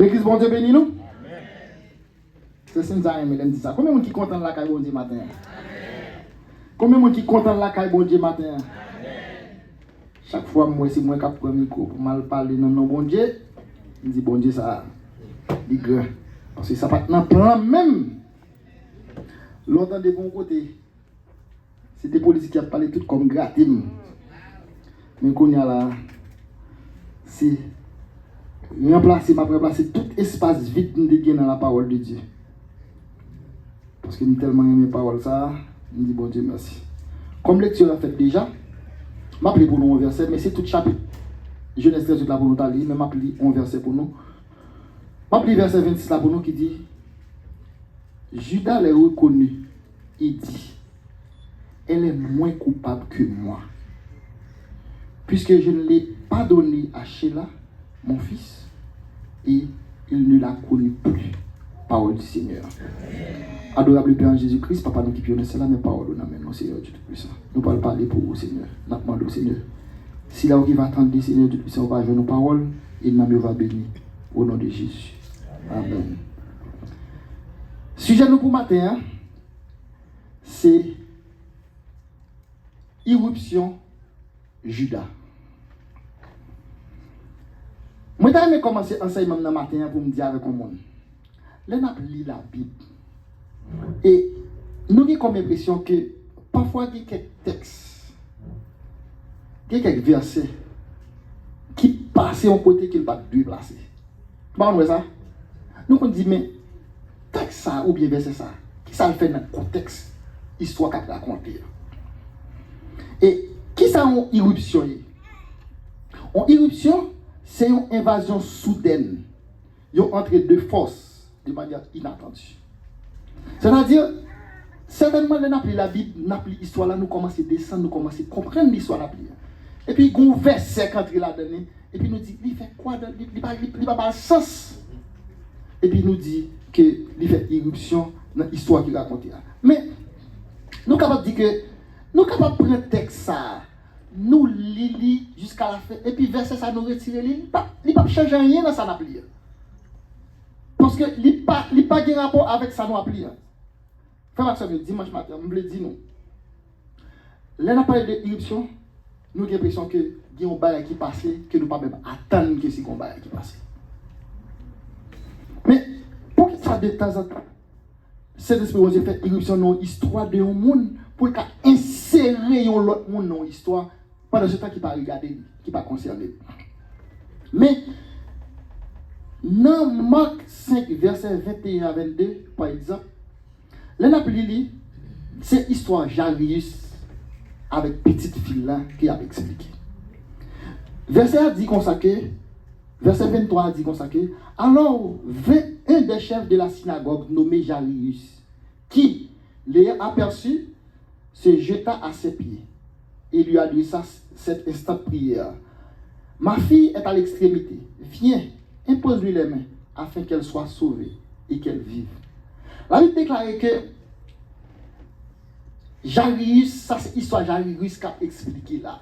L'église, bon Dieu bénit nous. C'est ça, je me dis ça. Combien de gens qui sont contents de la caille bon Dieu matin? Combien de gens qui sont contents de la caille bon Dieu matin? Chaque fois, moi, c'est moi qui prends le micro pour mal parler dans nos bon Dieu. Je dis bon Dieu, ça, dit grand. Parce que ça pas dans plan même. L'autre de bon côté, c'était politique qui a parlé tout comme gratim. Mais qu'on y a là, c'est remplacer tout espace vide de dans la parole de Dieu. Parce que nous tellement aimé la parole ça, nous dit bon Dieu merci. Comme lecture a fait déjà, je m'appelle pour nous un verset, mais c'est tout chapitre. Genèse 13 là pour nous lire, mais je m'appelle un verset pour nous. Je m'appelle verset 26 là pour nous qui dit Judas l'a reconnu, il dit elle est moins coupable que moi. Puisque je ne l'ai pas donné à Sheila, mon fils, et il ne l'a connu plus. Parole du Seigneur. Adorable Père en Jésus-Christ, Papa, nous qui pions cela, mais parole, nous, Seigneur Dieu Tout-Puissant. Nous parlons parler pour vous, Seigneur. Nous demandons, Seigneur. Si là, qui va attendre, Seigneur Dieu Tout-Puissant, on va jouer nos paroles, et nous va bénir. Au nom de Jésus. Amen. Sujet nous pour matin, c'est irruption Judas. Moi, j'ai commencé l'enseignement ce matin pour me dire avec le monde. Là, on a lu la Bible. Et nous avons comme impression que parfois, il y a quelques textes, il y a quelques versets qui passent en côté qu'il ne pas dû placer. Vous voyez ça? Nous on dit, mais texte ça ou bien verset ça, qui ça le fait dans le contexte, histoire qu'a raconté. Et qui ça en irruption? En irruption, c'est une invasion soudaine. Ils ont entré de force de manière inattendue. C'est-à-dire, certainement, nous avons la Bible, nous avons l'histoire là, nous commençons à descendre, nous commençons à comprendre l'histoire là. Et puis, il y a un verset qui entre là-dedans, et puis nous dit, il fait quoi? Il n'a pas de sens. Et puis, il nous dit qu'il fait irruption dans l'histoire qu'il raconte. Mais, nous sommes capables de dire que, nous sommes capables de prendre un texte ça. Nous lisons jusqu'à la fin, et puis verset ça nous retire, il ne pas changer rien dans ça n'a parce que il pas de rapport avec ça nous appliquer. Frère Maxime, dimanche matin, je me dis nous. Là on parle de irruption, nous avons l'impression que il y a un bagage qui passe que nous pas même attendre que c'est un bagage qui passe. Mais pour que ça de temps en temps cet esprit vous fait irruption dans l'histoire de un monde pour insérer un autre monde dans l'histoire pendant ce temps qui pas regarder, qui pas concerné. Mais dans Marc 5 verset 21 à 22 par exemple, là n'a plus c'est histoire Jairus avec petite fille là qui a expliqué. Verset a dit consacré, verset 23 a dit consacré, alors un des chefs de la synagogue nommé Jairus qui l'ayant aperçu se jeta à ses pieds et lui adressa cet instant de prière. Ma fille est à l'extrémité. Viens, impose-lui les mains afin qu'elle soit sauvée et qu'elle vive. La Bible déclare que Jairus, ça c'est l'histoire Jairus qui a expliqué là.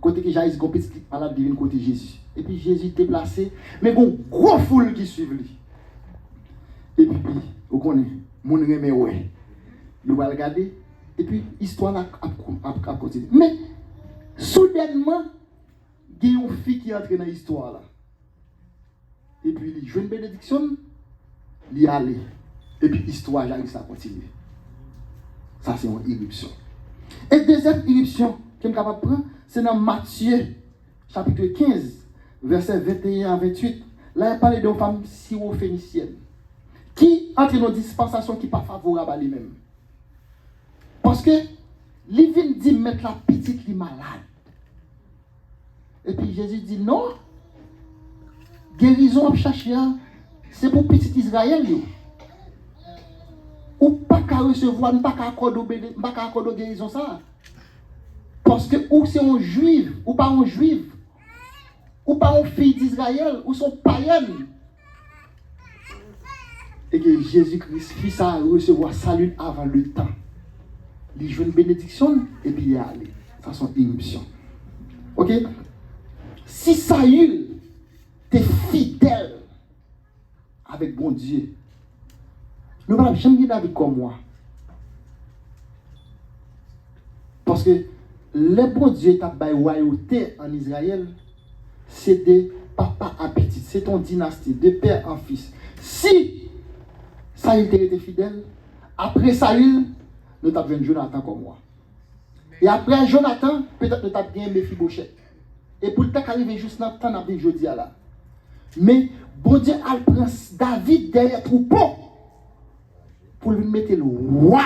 Côté que Jairus a petit malade divine côté Jésus. Et puis Jésus était placé, mais bon, gros foule qui suivent lui. Et puis, vous connaissez, mon remé ouais. Nous allons regarder. Et puis, l'histoire là a continué. Mais, soudainement, il y a une fille qui est entrée dans l'histoire là. Et puis, il joue une bénédiction, il y allé. Et puis, l'histoire a continué. Ça, c'est une irruption. Et deuxième irruption que je suis capable de prendre, c'est dans Matthieu, chapitre 15, versets 21 à 28. Là, il parle d'une femme syrophénicienne qui entre dans une dispensation qui n'est pas favorable à lui-même. Parce que, il vient dit mettre la petite li malade. Et puis Jésus dit non. Guérison à chercher, c'est pour petit Israël. Ou pas qu'à recevoir, pas qu'à accorder guérison ça. Parce que ou c'est un juif, ou pas un juif, ou pas une fille d'Israël, ou sont païennes. Et que Jésus-Christ fit ça recevoir salut avant le temps. Il joue une bénédiction et puis il est allé. Ça c'est une irruption. Ok? Si Saül était fidèle avec bon Dieu. Nous ne jamais dire David comme moi. Parce que le bon Dieu t'a baillé royauté en Israël, c'est de papa à petit, c'est ton dynastie, de père en fils. Si Saül était fidèle, après Saül, nous avons Jonathan comme moi. Et après Jonathan, peut-être nous avons bien Mephibosheth. Et pour le temps arrivé juste dans le temps, nous avons jeudi à là. Mais bon Dieu a pris David derrière troupeau pour lui mettre le roi.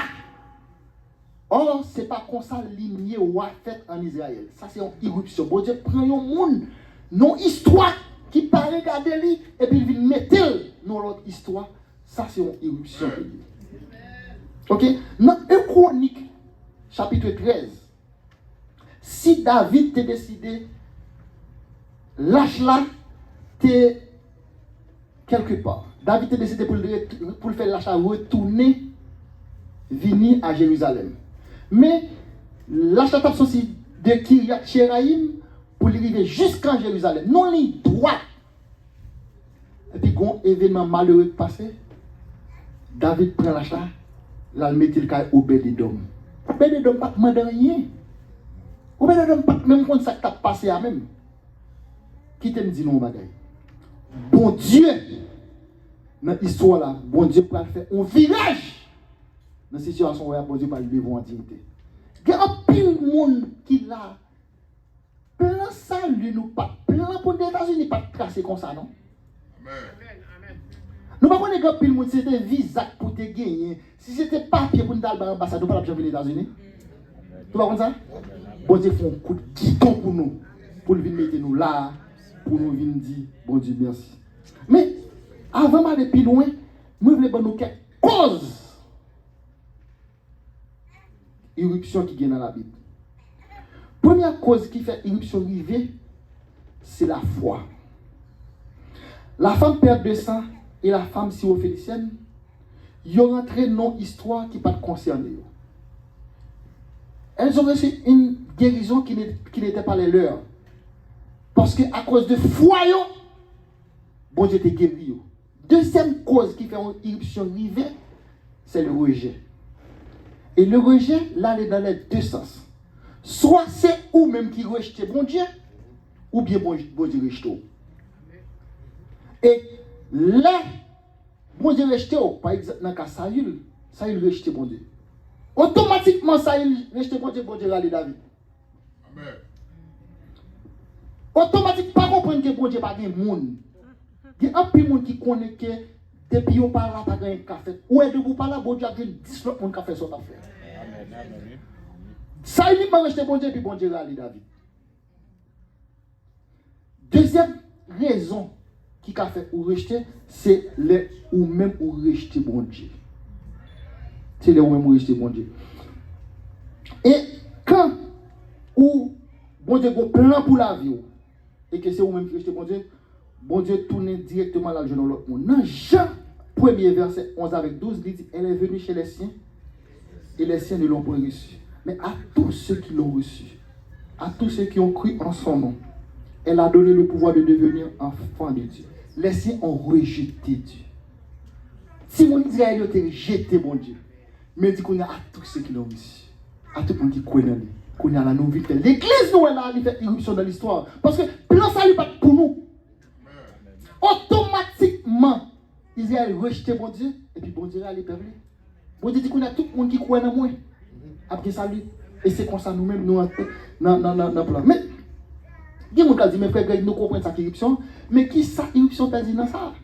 Or, ce n'est pas comme ça ligné roi fait en Israël. Ça, c'est une irruption. Bon Dieu prend un monde, non histoire qui paraît regarder lui, et puis il vient mettre dans l'autre histoire. Ça, c'est une irruption. Ok? Dans 1 Chronique, chapitre 13, si David t'a décidé, lâche là, t'es quelque part. David t'a décidé pour le faire l'achat, retourner, venir à Jérusalem. Mais l'achat tape aussi de Kiryat Sheraim pour arriver jusqu'en Jérusalem. Non, ligne droite. Et puis, quand un événement malheureux passé, David prend l'achat, là, il met le cas au Obed-Edom. Obed-Edom n'a pas demandé rien. Obed-Edom n'a pas même quand ça t'a passé à même. Qui te dit non, bagaille? Bon Dieu, dans l'histoire là, bon Dieu peut faire un virage. Dans la situation où bon Dieu va lever en dignité. Il y a un pile de monde qui l'a. Plein salut, nous pas. Plein pour les États-Unis, pas tracé comme ça, non? Amen. Nous ne pouvons pas dire que monde c'était visa pour te gagner. Si c'était papier pour nous aller à l'ambassade, nous ne pouvons pas les États-Unis. Tu vois comme ça? Bon Dieu fait un coup de guidon pour nous. Pour venir mettre nous là. Pour nous venir dire, bon Dieu, merci. Mais, avant d'aller plus loin, nous voulons nous quelques causes. Irruption qui vient dans la Bible. Première cause qui fait irruption arriver, c'est la foi. La femme perd de sang et la femme syrophénicienne, ils ont rentré dans une histoire qui ne pas concernée. Elles ont reçu une guérison qui n'était pas les leurs. Parce qu'à cause de foi, bon Dieu te guéri. Deuxième cause qui fait une irruption arriver, c'est le rejet. Et le rejet, là, il est dans les deux sens. Soit c'est ou même qui rejette bon Dieu, ou bien bon Dieu rejette. Et là, bon Dieu rejette, par exemple, dans le cas Saül rejette bon Dieu. Automatiquement, Saül rejette bon Dieu râle David. Amen. Automatiquement, pas comprendre que bon Dieu pas de monde. Il y a un peu de monde qui connaît que depuis on parle là, pas de café. Ou est debout par là, bon Dieu a 10 autres monde qui fait son affaire. Ça, il m'a rejeté bon Dieu, puis bon Dieu a David. Deuxième raison qui a fait ou rejeter, c'est les ou même ou rejeter bon Dieu. C'est les ou même ou rejeter bon Dieu. Et quand ou bon Dieu a un plan pour la vie, et que c'est ou même qui rejeter bon Dieu tourne directement là, dans l'autre monde. Dans Jean 1er verset 11 avec 12, il dit, elle est venue chez les siens, et les siens ne l'ont pas reçue. Mais à tous ceux qui l'ont reçu, à tous ceux qui ont cru en son nom, elle a donné le pouvoir de devenir enfant de Dieu. Les siens ont rejeté Dieu. Si mon Israël a rejeté mon Dieu, mais dit qu'on a à tous ceux qui l'ont reçu, à tout le monde qui connaît lui, qu'on a la nouvelle. L'église, nous, elle a fait irruption dans l'histoire. Parce que plan ça, il pas pour nous. Automatiquement, Israël a rejeté mon Dieu, et puis bon Dieu a perdu. Bon Dieu dit qu'on a tout le monde qui croit en moi. Après ça, lui. Et c'est comme ça, nous-mêmes, nous, dans le plan. Mais, il y a des gens qui disent, mes frères, nous comprenons cette irruption, mais qui ça, irruption, t'as dit dans ça?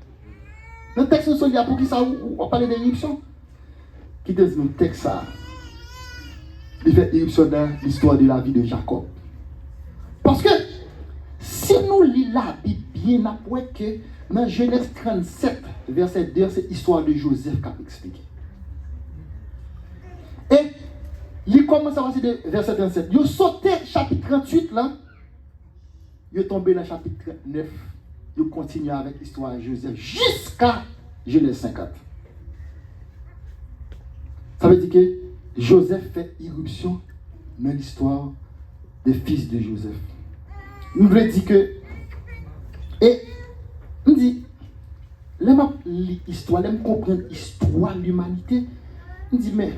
Dans le texte, il y a pour qui ça, on parle d'irruption? Qui te dit, dans le texte, ça, il fait irruption dans l'histoire de la vie de Jacob. Parce que, si nous lisons la Bible bien, après que, dans Genèse 37, verset 2, c'est l'histoire de Joseph qui a expliqué. Et, il commence à passer de verset 37. Il sauté chapitre 38 là. Il est tombé dans le chapitre 39. Il continue avec l'histoire de Joseph jusqu'à Genèse 50. Ça veut dire que Joseph fait irruption dans l'histoire des fils de Joseph. Nous voulons dire que, et on dit, l'histoire, je comprends l'histoire de l'humanité. Je me dis, mais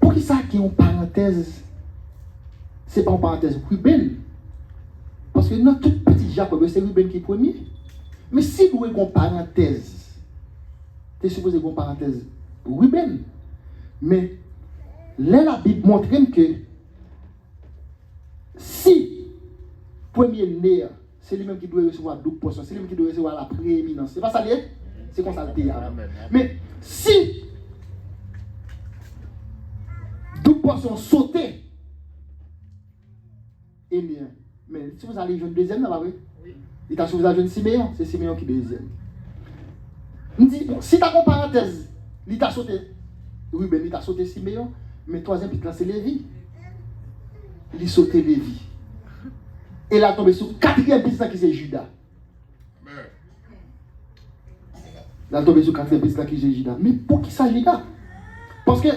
pour qui ça qui est en parenthèse? C'est pas en parenthèse Ruben. Parce que dans tout petit Jacob, c'est Ruben qui est premier. Mais si vous avez une parenthèse, tu es supposé une parenthèse Ruben. Mais là, la Bible montre que si premier né, c'est lui-même qui doit recevoir 12%, c'est lui-même qui doit recevoir la prééminence. C'est pas ça, c'est comme ça le théâtre. Mais si 12% sauté, et bien, mais si vous allez jouer deuxième, là, oui. Il t'a choisi à jouer Siméon, c'est Siméon qui est deuxième. Il dit, si tu as une parenthèse, il t'a sauté, oui, ben il t'a sauté Siméon, mais troisième, il t'a c'est Lévi. Il sauté Lévi. Et là, tombé sur quatrième petit qui c'est Judas. Là, tombé sur quatrième petit qui c'est Judas. Mais pour qui ça Judas? Parce que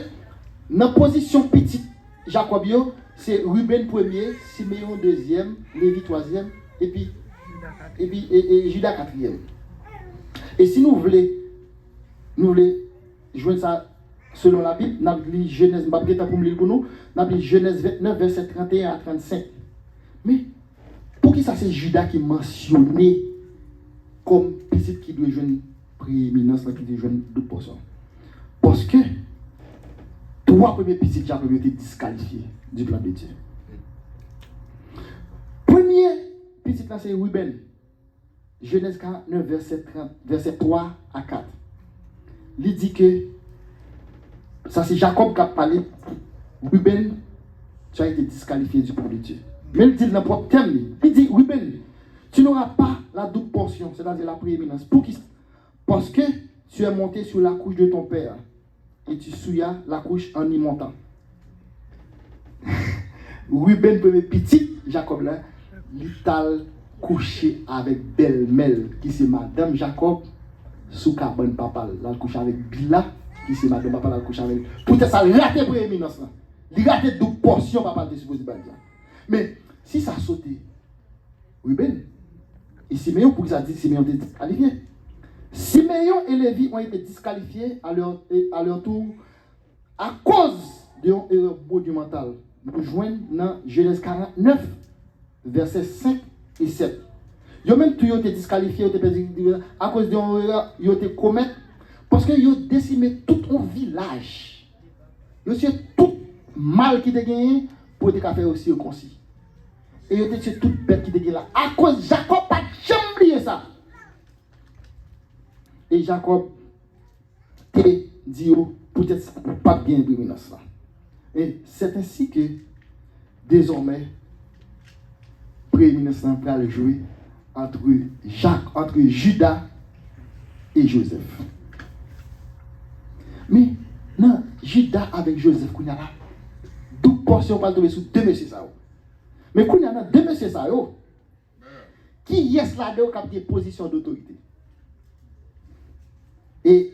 dans la position petite, Jacobio, c'est Ruben premier, Siméon deuxième, Lévi troisième, et puis Judas quatrième. Et si nous voulons joindre ça selon la Bible, nous avons lu Genèse, nous avons Genèse 29, verset 31 à 35. Mais pour qui ça c'est Judas qui est mentionné comme petit qui doit jouer une prééminence, qui doit jouer 2%? Parce que trois premiers petits qui ont été disqualifiés du plan de Dieu. Premier petit là c'est Ruben. Genèse 49, verset 3 à 4. Il dit que ça c'est Jacob qui a parlé. Ruben, tu as été disqualifié du plan de Dieu. Mais il dit dans le propre terme, il dit Ruben, tu n'auras pas la double portion, c'est-à-dire la prééminence. Parce que tu es monté sur la couche de ton père et tu souillas la couche en y montant. Ruben, premier petit, Jacob là, il t'a couché avec belle-mère, qui c'est Madame Jacob, sous carbone papa, là, couché avec Bila, qui c'est Madame papa, là, couché avec. Peut-être ça raté prééminence là. Il raté deux portions, papa, de supposé dire. Mais si ça sauté, Ruben, et Siméon, pour que ça dit Siméon était disqualifié. Siméon et Lévi ont été disqualifiés à leur tour à cause d'une erreur monumentale. Nous joignons dans Genèse 49, versets 5 et 7. Ils ont même tout été disqualifiés à cause d'une erreur ils ont été commettre parce qu'ils ont décimé tout un village. Ils ont tué tout mal qui était gagné pour être faire aussi concis. Et ils ont tué toute bête qui était gagné là. À cause de Jacob, pas jamais oublié ça. Et Jacob te dit peut-être pas bien prééminence là. Et c'est ainsi que désormais prééminence va le jouer entre Judas et Joseph. Mais non, Judas avec Joseph, qu'on y a là, deux portions pas tomber sur deux messieurs ça. Mais qu'on y a deux messieurs ça, qui est là-dedans qui a des positions d'autorité. Et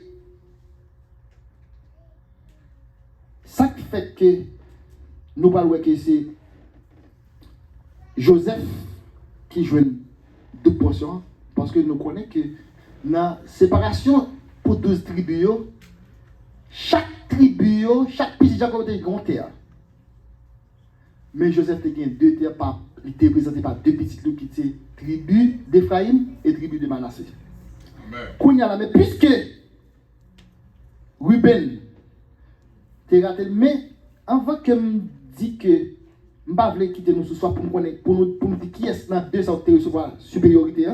ça qui fait que nous parlons que c'est Joseph qui joue deux portions, parce que nous connaissons que dans la séparation pour 12 tribus, chaque tribu, chaque petit Jacob a un grand terre. Mais Joseph a gagné deux terres, il était présenté par deux petites loups qui étaient tribu d'Ephraïm et tribu de Manassé. Mais puisque Ruben t'es raté, mais avant que me dit que je ne vais pas quitter nous ce soir pour nous dire qui est dans 200 recevoir supériorité,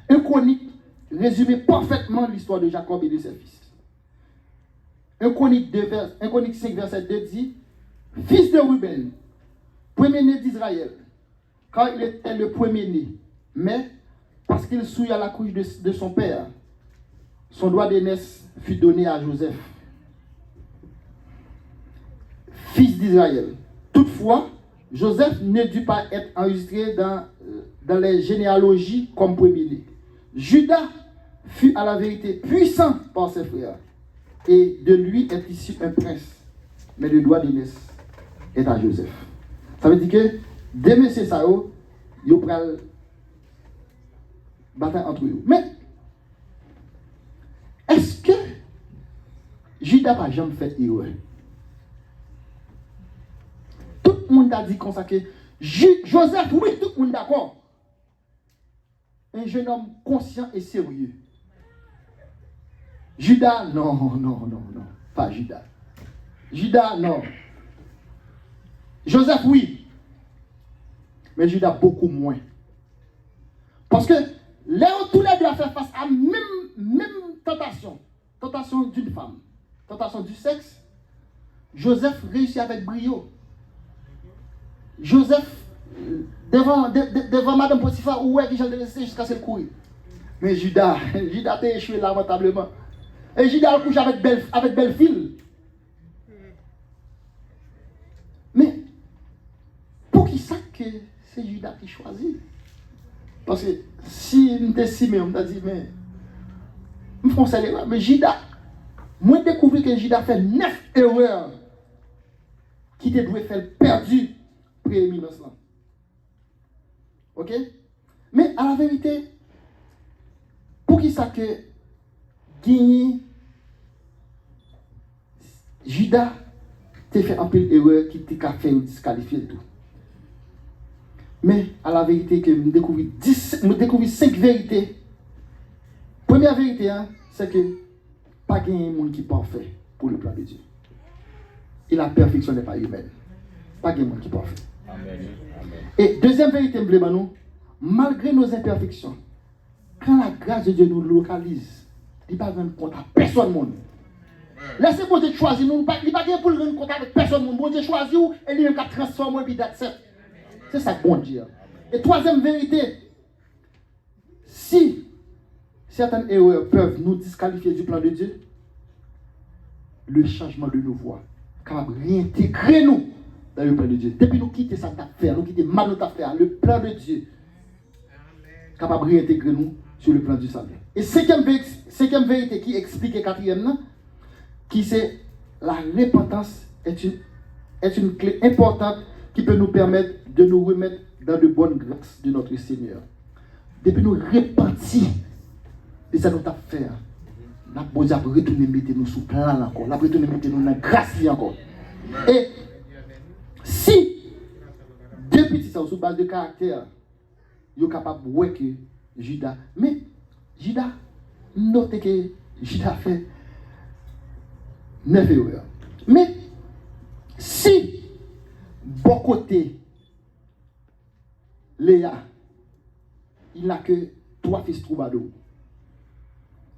un chronique résume parfaitement l'histoire de Jacob et de ses fils. Un chronique 5 verset 2 dit fils de Ruben, premier-né d'Israël, car il était le premier-né, mais parce qu'il souilla la couche de son père, son droit d'aînesse fut donné à Joseph, fils d'Israël. Toutefois, Joseph ne dut pas être enregistré dans les généalogies comme premier-né. Judas fut à la vérité puissant par ses frères, et de lui est issu un prince, mais le droit d'aînesse est à Joseph. Ça veut dire que demain c'est ça, ils prennent bataille entre eux. Mais Judas n'a jamais fait erreur. Tout le monde a dit comme ça que Joseph, oui, tout le monde d'accord. Un jeune homme conscient et sérieux. Judas, non, pas Judas. Judas, non. Joseph, oui. Mais Judas, beaucoup moins. Parce que tous les deux ont fait face à la même tentation. Tentation d'une femme. Tentation du sexe. Joseph réussit avec brio. Joseph, devant Madame Potiphar, où est-ce qu'il a laissé jusqu'à ce courir. Mais Judas a échoué lamentablement. Et Judas a couché avec belle fille. Mais, pour qui ça que c'est Judas qui choisit? Parce que si on était si même, on a dit, mais, je me fais l'erreur. Mais Judas, moi j'ai découvert que Judas fait 9 erreurs qui te doivent faire perdu prééminence là. Ok? Mais à la vérité, pour qui ça que gagner Judas t'a fait un peu d'erreur qui t'a fait disqualifier tout. Mais à la vérité que je découvre 5 vérités. Première vérité, hein, c'est que pas de monde qui est parfait pour le plan de Dieu. Et la perfection n'est pas humaine. Pas de monde qui est parfait. Amen. Et deuxième vérité, malgré nos imperfections, quand la grâce de Dieu nous localise, il ne va pas rendre compte à personne. Laissez-moi Dieu choisir, il ne va pas pour rendre compte avec personne. Bon Dieu choisit et lui-même va transformer et d'accepter. C'est ça que bon Dieu. Et troisième vérité, si certaines erreurs peuvent nous disqualifier du plan de Dieu, le changement de nos voies, capable de réintégrer nous dans le plan de Dieu. Depuis nous quitter cette affaire, nous quitter mal notre affaire, le plan de Dieu, capable de réintégrer nous sur le plan du salut. Et cinquième vérité qui explique le quatrième, qui c'est la repentance est une clé importante qui peut nous permettre de nous remettre dans de bonnes grâces de notre Seigneur. Depuis nous repentir de ça nous a fait, la bonne après retourner mettre nous sous plan encore, la retourner mettre nous dans grâce encore. Et si depuis ça sur base de caractère, vous êtes capable de voir que Judas, mais Judas, notez que Judas fait 9 erreurs. Mais si bon côté Léa, il n'a que 3 fils troubadours.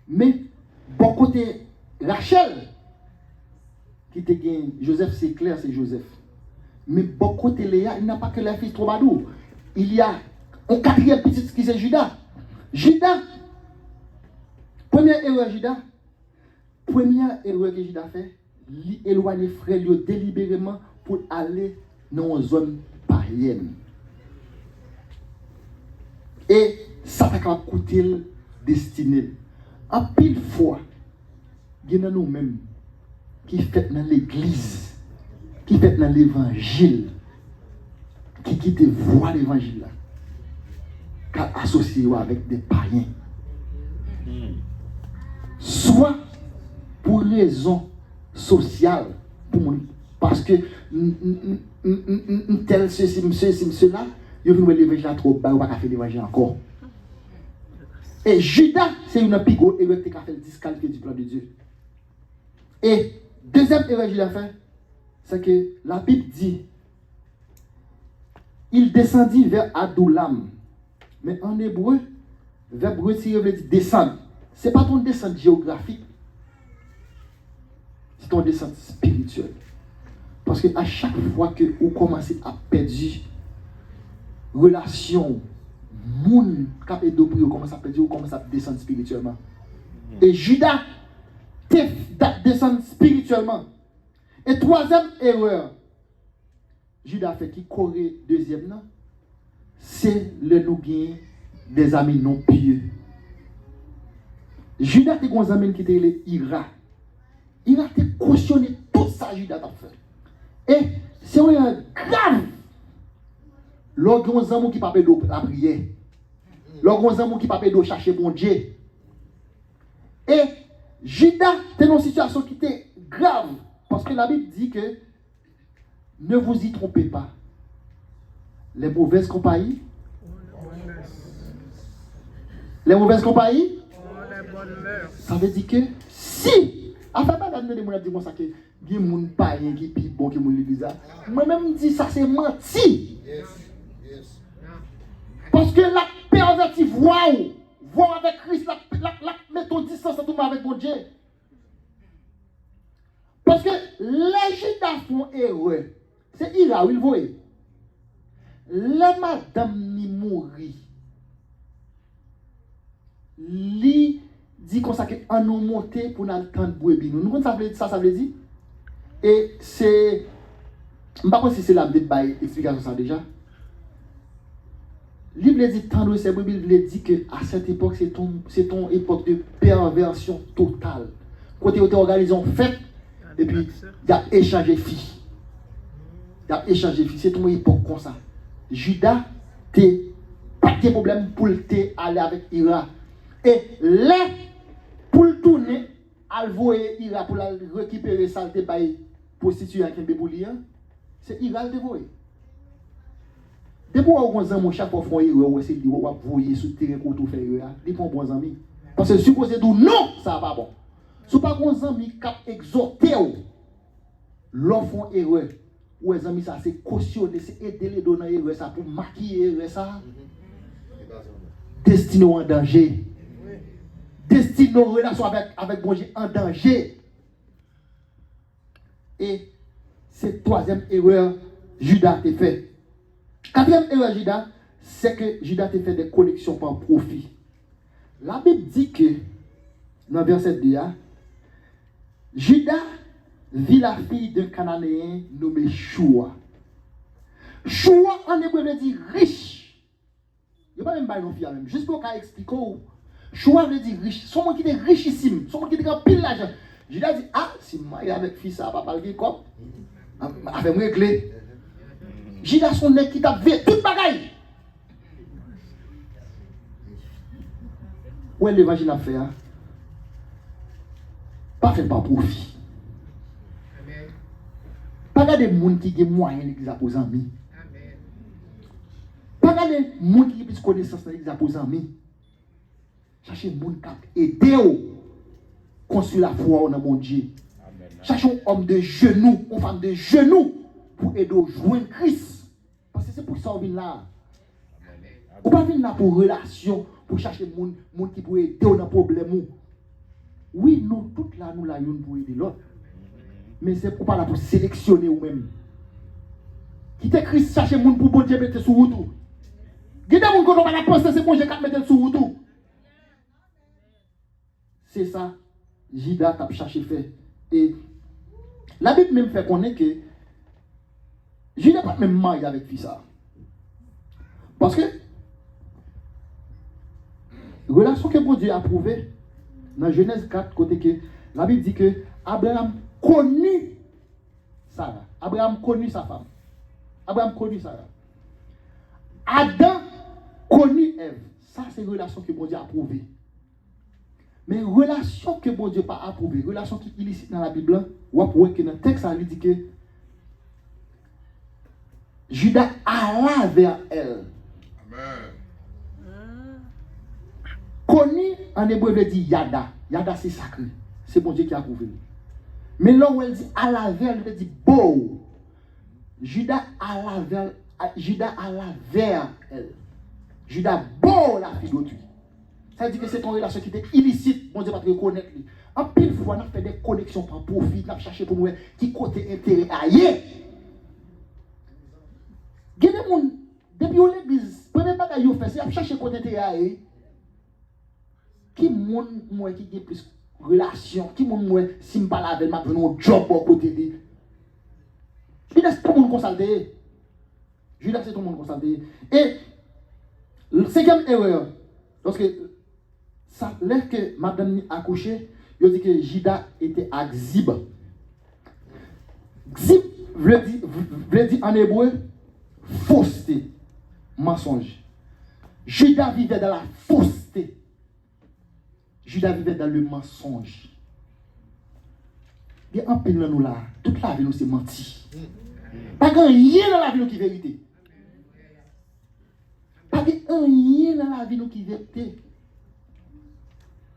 Mais bon côté Rachel, qui te gagne, Joseph c'est clair, c'est Joseph. Mais bon côté Léa, il n'a pas que les fils troubadours. Il y a un quatrième petit qui c'est Judas. Judas, première erreur que Judas fait, il éloigne frère délibérément pour aller dans une zone païenne. Et ça va coûter destiné. En pile fois, il y a nous-mêmes qui fait dans l'église, qui fait dans l'évangile, qui quitte voir l'évangile là, qui associé avec des païens. Soit pour raison sociale, parce que tel cela, il veut l'évangile trop bas, il ne va pas faire l'évangile encore. Et Judas, c'est une pigo erreur qui a fait disqualifier du plan de Dieu. Et deuxième erreur qu'il a fait, c'est que la Bible dit, il descendit vers Adoulam. Mais en hébreu, verbe retiré veut dire descendre. Ce n'est pas ton descente géographique, c'est ton descente spirituelle. Parce que à chaque fois que vous commencez à perdre relation, moun capé de prier, vous commencez à perdre, vous commencez à descendre spirituellement. Et Judas descend spirituellement. Et troisième erreur, Judas fait qui corrige deuxième, non? C'est le nous gagner des amis non pieux. Judas était un ami qui était le Ira. Ira a cautionné tout ça, Judas a fait. Et c'est un grave. Lorsqu'on a un amour qui ne peut pas prier. Lorsqu'on a un amour qui ne peut pas chercher bon Dieu. Et Judas était dans une situation qui était grave. Parce que la Bible dit que ne vous y trompez pas. Les mauvaises compagnies. Les mauvaises compagnies. Ça veut dire que si. Enfin, pas d'amener des gens qui disent que il y a des gens païens qui sont bons, qui sont l'église. Moi-même, je dis ça, c'est menti. Parce que la pervertie voit avec Christ, la mettre en distance avec mon Dieu. Parce que les Judas font erreur. C'est Ira, oui, vous voyez. La madame ni mourit. Li dit qu'on s'est en nous monter pour nous attendre brebis. Nous comprenons ça veut dire. Et c'est. Je ne sais pas si c'est la explication ça déjà. Le livre dit tant de ces brebis, il dit qu'à cette époque, c'est ton époque de perversion totale. Quand tu as organisé une fête, et puis il a échangé filles. C'est ton époque comme ça. Judas, pas de problème pour aller avec Ira. Et là, pour le tourner, elle voit Ira pour récupérer ça, le bail prostituée avec un bébé, c'est Ira le dévoyer. Depuis qu'on a un chaque fois qu'on a c'est lui on va voyer sur terrain pour tout faire il prend bon ami parce que supposé dire non ça va pas bon. Si pas un ami cap exhorter l'enfant erreur ou les amis ça c'est cautionner c'est aider les donneurs erreur ça pour maquiller erreur ça destiné en danger. Destiné nos relations avec bon Dieu en danger. Et c'est troisième erreur Judas a fait. Quatrième erreur Judas, c'est que Judas a fait des connexions par profit. La Bible dit que, dans le verset 2, Judas vit la fille d'un Cananéen nommé Choua. Choua en hébreu veut dire riche. Il n'y a pas même pas une fille même. Juste pour qu'on explique, Choua veut dire riche. Son monde qui est richissime, son monde qui est grand pile l'argent. Judas dit, ah, si moi avec fille ça va pas parler comme, avec moi clé. Judas son nez qui t'a vu toute bagaille. Où est l'évangile à faire? Pas fait par profit. Pas regarder les gens qui ont moyen l'église à poser amis. Pas regarder les gens qui ont plus connaissance dans l'église à poser amis. Cherchez les gens qui aider à construire la foi dans mon Dieu. Cherchez un homme de genoux, une femme de genoux pour aider à joindre Christ. Parce que c'est pour ça qu'on vient là. On ne vient pas là pour relation, pour chercher des gens qui pourraient aider dans le problème. Oui, nous, toutes là, nous l'avons pour aider l'autre. Mais c'est pour pas là pour sélectionner vous-même. Quittez Christ, chercher des gens pour bon Dieu mettre sur route. Guidez des gens qui ont la poste, c'est bon Dieu qui mettre sur route. C'est ça, Judas a cherché faire. Et la Bible même fait connaître que je n'ai pas même marié avec Fissa. Parce que la relation que bon Dieu a prouvée dans Genèse 4, côté que la Bible dit que Abraham connut Sarah. Abraham connut sa femme. Abraham connut Sarah. Adam connut Ève. Ça, c'est une relation que bon Dieu a prouvée. Mais relation que bon Dieu n'a pas approuvée, relation qui est illicite dans la Bible, ou que dans le texte, ça lui dit que Judas alla vers elle. Amen. Connu en hébreu veut dire Yada. Yada c'est sacré. C'est bon Dieu qui a approuvé. Mais là où elle dit alla vers elle, veut dire beau. Judas alla vers elle. Judas beau la fille d'autrui. Ça veut dire que c'est une relation qui était illicite. Bon Dieu va te reconnaître. En pile fois, on a fait des connexions par profit. On a cherché pour nous qui côté intérêt ailleurs. Depuis l'église, premier bagage que fait, c'est chercher côté intérêt. Qui monde moi qui a plus relation, qui monde moi si me parle avec m'a un job au côté de. Judas tout le monde consulté. Judas c'est tout le monde consulté. Et le cinquième erreur, lorsque ça l'air que madame a accouché, il dit que Judas était à Xib. Xib veut dire en hébreu fausseté, mensonge. Judas vivait dans la fausseté. Judas vivait dans le mensonge. Il y a un peu dans nous là. Toute la vie, nous, c'est menti. Pas rien dans la vie, nous, qui est vérité. Pas rien dans la vie, nous, qui est vérité.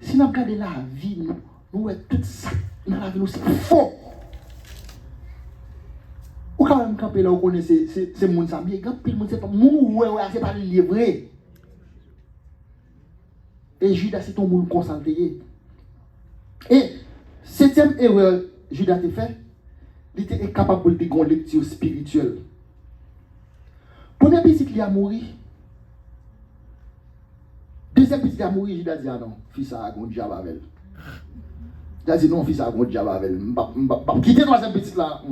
Si nous regardons la vie, nous voyons tout ça dans la vie, nous, c'est faux. Ou quand même, quand vous connaissez ces gens, quand le monde, c'est pas c'est pas livré. Et Judas, c'est ton monde concentré. Et septième erreur, Judas a fait, il était incapable de faire une lecture spirituelle. Premier petit, il a mouru. Deuxième petit, il a mouru. Judas a dit, ah non, fils a un diable avec elle. Il a dit, non, fils a un diable avec elle. Je ne vais pas quitter troisième petit là.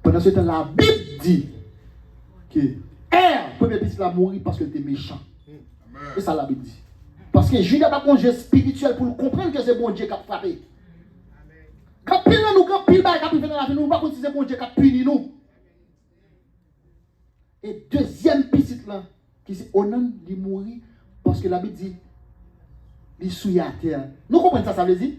Pendant ce temps, la Bible dit que premier petit a mouru parce qu'il était méchant. Et ça, la Bible dit. Parce que Judas n'a pas un jeu spirituel pour comprendre que c'est bon Dieu qui a frappé. Quand pile nous, quand pile qui a fait dans la vie, nous ne pouvons pas si c'est bon Dieu qui a puni nous. Et deuxième petit là, qui c'est Onan, il mourit parce que la Bible dit, il souille à terre. Nous comprenons ça, ça veut dire?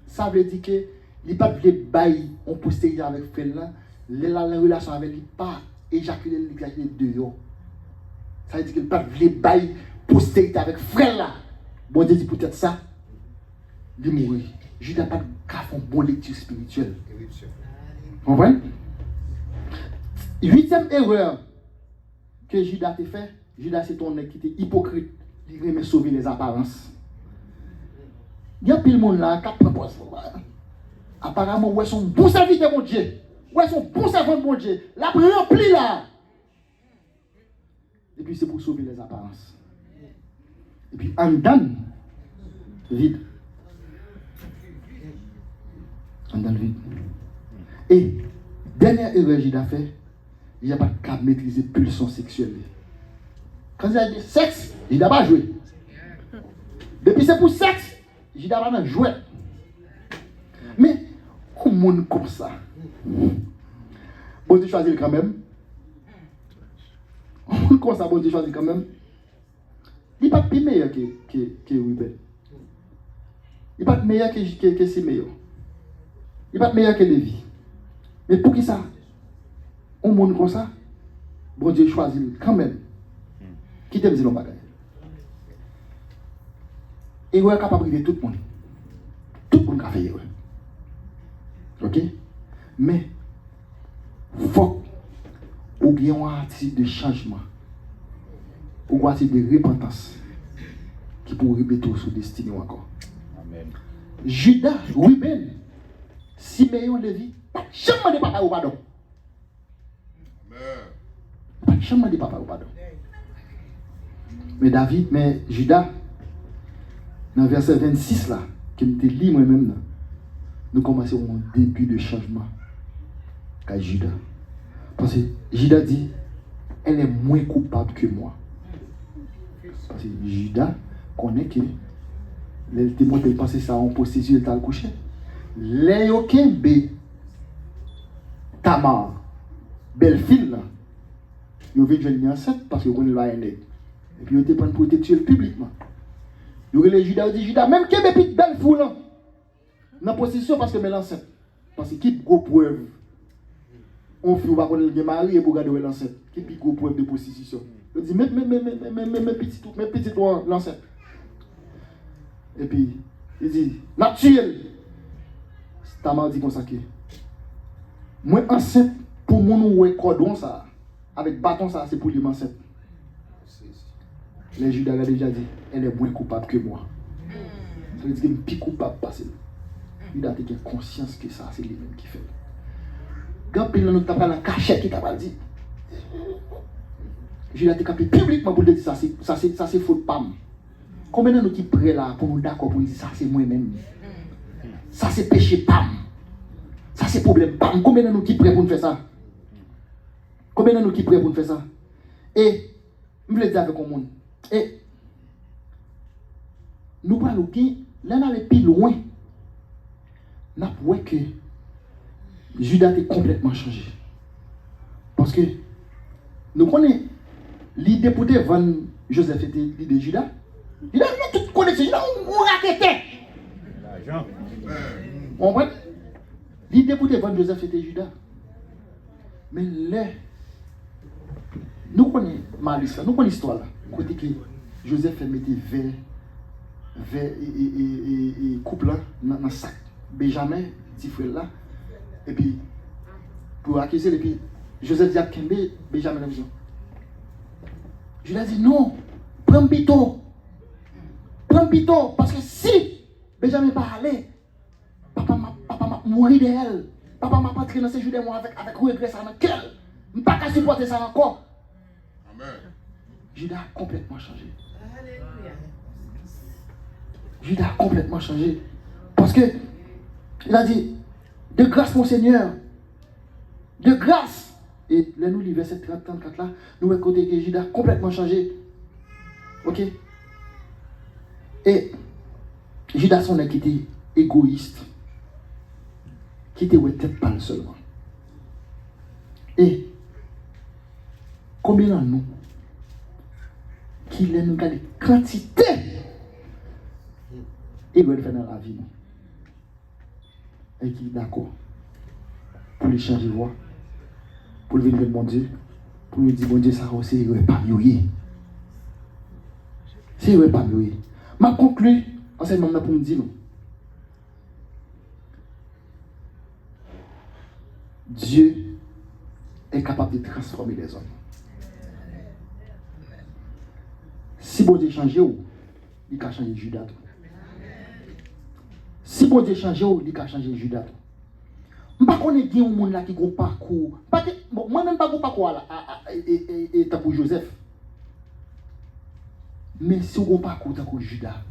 Ça veut dire que il n'a pas de bail en postérité avec frère là, la relation avec lui, pas éjaculer dehors. Ça veut dire qu'il n'a pas de bail postérité avec frère là. Bon Dieu dit peut-être ça, il mourit. Judas n'a pas de une bonne lecture spirituelle. Vous comprenez? Huitième erreur que Judas a fait, Judas c'est ton qui était hypocrite, il aimait sauver les apparences. Il y a plus de monde là, quatre propos. Apparemment, où est son bon serviteur mon Dieu? Où est son bon servant mon Dieu? La rempli là. Et puis c'est pour sauver les apparences. Et puis en dedans, vide. En dedans, vide. Et dernière erreur Judas a fait, il n'y a pas qu'à maîtriser pulsion sexuelle. Quand il a dit sexe, il n'a pas joué. Depuis c'est pour sexe, il n'a pas joué. Mais, au monde comme ça, bon Dieu choisit quand même. Au monde comme ça, bon Dieu choisit quand même. Il n'est pas plus meilleur que Ruben. Il n'est pas meilleur que Siméon. Il n'est pas meilleur que Lévi. Mais pour qui ça? Au monde comme ça, bon Dieu choisit quand même. Qui t'aime dire le bagage? Et vous êtes capable de tout le monde. Tout le monde a fait erreur. Ok? Mais, il faut qu'il y ait une attitude de changement, ou une attitude de repentance qui peut remettre sur destinée encore. Amen. Judas, Ruben, Siméon, Lévi, pas jamais de papa ou pardon. Pas jamais de papa ou pardon. Mais David, mais Judas, dans le verset 26 là, qui me lit moi-même là, nous commençons un début de changement avec Judas. Parce que Judas dit, elle est moins coupable que moi. Parce que Judas connaît que les témoins de penser ça en possession de tal coucher. Les Yokembe, Tamar, belle fille là, ils ont vu Johnny enceinte parce qu'ils connaissent la haine. Et puis ils ont été pris pour tuer publiquement. Ils ont les Judas, dit Judas, même qu'il y ait des belles foules là. Dans la position parce que mais l'enceinte. Parce que qui gros preuve. On fait pas connaître le mari et pour garder l'enceinte. Qui gros preuve de position. Il dit mais petit l'enceinte. Et puis il dit naturel. Tamar dit comme ça que moi enceinte pour mon cordon ça avec bâton ça c'est pour lui enceinte. Les Judas a déjà dit elle est moins coupable que moi. Ça veut dire qu'elle est plus coupable parce que il a conscience que ça, c'est lui-même qui fait. Quand il nous tape la cachette qui t'a dit, je l'ai capé publiquement pour dire ça, c'est faute pam. Combien de nous qui prêt là pour nous d'accord pour dire ça, c'est moi-même. Ça, c'est péché pam. Ça, c'est problème pam. Combien de nous qui prêt pour nous faire ça? Combien de nous qui prêt pour nous faire ça? Et, je veux dire avec le monde. Et, nous parlons qui, là, on est plus loin. Nous voyons que Judas est complètement changé. Parce que nous connaissons l'idée pour vendre Joseph était l'idée de Judas. Il a tout connexion. Judas, on raquette. L'argent. On voit L'idée pour vendre Joseph, c'était Judas. Mais là, nous connaissons Malissa, nous connaissons l'histoire là. Côté que Joseph mettait vers et couple là dans le sac. Benjamin, petit frère là. Et puis, pour accuser, et puis Joseph dit à Kembe, Benjamin, Judas dit non, prends pito. Prends pito, parce que si Benjamin pas allé, papa m'a mouru d'elle. Papa m'a pas entré dans ces jours de moi avec regret ça dans quel. Je ne peux pas supporter ça encore. Amen. Judas a complètement changé. Alléluia. Judas a complètement changé. Parce que il a dit, de grâce mon Seigneur, de grâce. Et là nous, le verset 34 là, nous voyons côté que Judas a complètement changé. Ok? Et Judas son qui était égoïste, qui était tête pas seulement. Et combien d'entre nous qui l'aiment regarder quantité et doit faire dans la vie et qui est d'accord pour les changer voix, pour venir vers mon Dieu, pour lui dire bon Dieu ça c'est pas mieux. C'est pas mieux. Ma conclu enseignement pour me dire nous. Dieu est capable de transformer les hommes. Si bon Dieu change, il peut changer Judas. Si bon Dieu change, il peut changer Judas. Je ne sais pas si il y a un monde qui a un parcours. Moi-même, je n'ai pas un parcours et pour Joseph. Mais si on a un parcours pour Judas,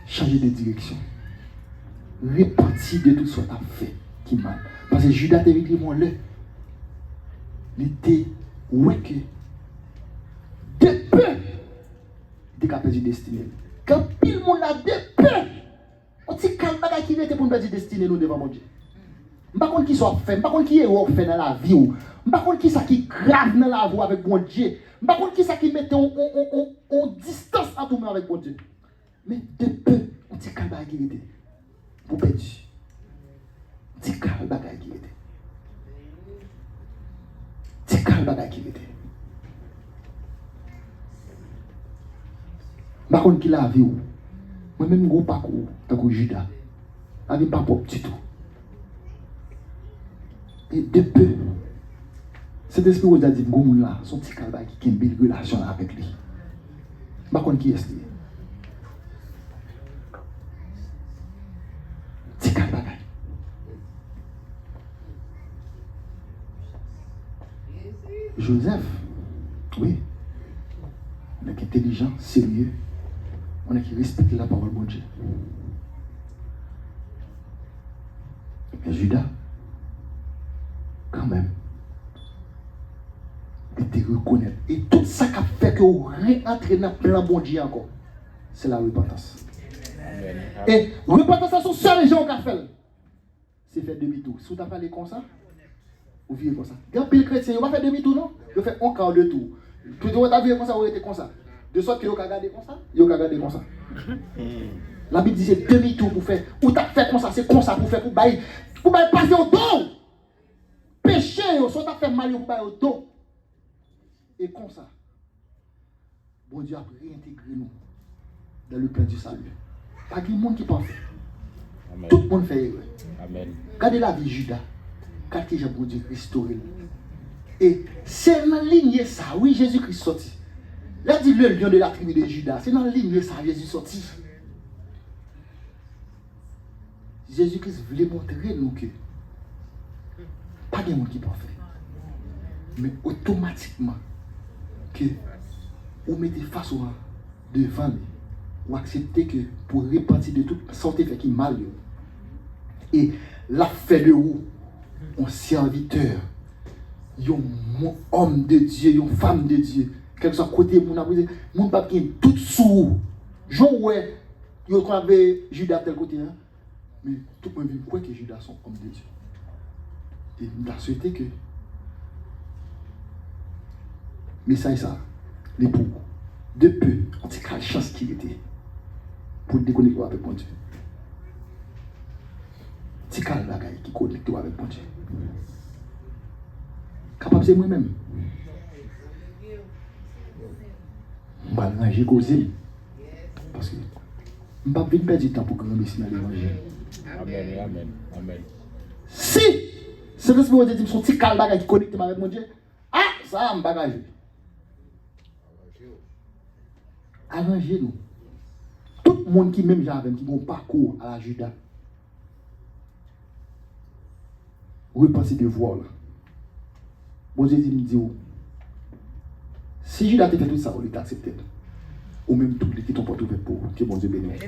changer de direction. Réparti de tout ce que tu as fait qui mal. Parce que Judas était évidemment là. Il était ouais que de peu il était capable de destiner. Quand pile monde là de peu, on dit quel bagage qui était pour nous destiner nous devant mon Dieu. Pas contre qui soit fait, pas contre qui est fait dans la vie ou, pas contre qui ça qui grave dans la voie avec mon Dieu. Pas contre qui ça qui mettait en distance entre nous avec mon Dieu. Mais de peu, on dit quel bagage qui était. Pour perdu. C'est quel bagage qui était. C'est quel bagage qui était. Par contre, qui l'a vu, moi-même, je ne pas tant que Judas. Je ne pas propre du tout. Et de peu, cet esprit où il a dit, là, son petit calba qui a une relation avec lui. Par contre, qui est-ce? C'est quel bagage? Joseph, oui, on est intelligent, sérieux, on est qui respecte la parole de Dieu. Mais Judas, quand même, il te reconnaît. Et tout ça qui a fait que vous rentrez dans le plan bon Dieu encore, c'est la repentance. Amen. Et repentance, c'est seul les gens qui ont fait. C'est faire demi-tour. Si vous avez parlé comme ça, vous vivez comme ça. Quand le chrétien, vous ne faites demi-tour, non? Vous faites un quart de tour. Plutôt que vous avez comme ça, vous êtes comme ça. De sorte que vous avez regardé comme ça, vous avez regardé comme ça. La Bible dit c'est demi-tour pour faire. Ou tu as fait comme ça, c'est comme ça pour faire, pour passer au dos. Péché, soit tu as fait mal pour passer au dos. Et comme ça, bon Dieu a réintégré nous dans le plan du salut. Pas de monde qui peut faire. Amen. Tout le monde fait erreur. Amen. Regardez la vie de Judas. Quand il a bon Dieu restauré. Et c'est dans la ligne ça, oui, Jésus-Christ sorti. Là, dit le lion de la tribu de Judas. C'est dans la ligne ça, Jésus sorti. Jésus-Christ voulait montrer nous que pas de monde qui peut faire. Mais automatiquement, que vous mettez face au devant lui, ou acceptez que pour repentir de toute santé fait qui mal. Et la fait de vous, un serviteur, un homme de Dieu, une femme de Dieu, quel soit côté, mon papier, tout sous. Jean, ouais, il y avait Judas tel côté, hein? Mais tout le monde croit que Judas sont homme de Dieu. Et il a souhaité que. Mais ça et ça, l'époux, de peu, on dit quelle chance qu'il était pour déconnecter avec mon Dieu. cal bagaille qui connecte avec mon Dieu. Capable c'est moi-même. Je vais ranger causer. Parce que je ne vais pas venir perdre du temps pour grandir dans l'évangile. Amen. Si c'est l'esprit de Dieu dit son petit cal bagaille qui connecte avec mon Dieu, ça je vais ranger. Arrangez-nous. Tout le monde qui même j'avais qui a un parcours à la Judas. Repensez de voir là. Bon Dieu me dit, si Judas te fait tout ça, on t'a accepté. Ou même tout qui ton porte ouvert pour que bon Dieu bénisse.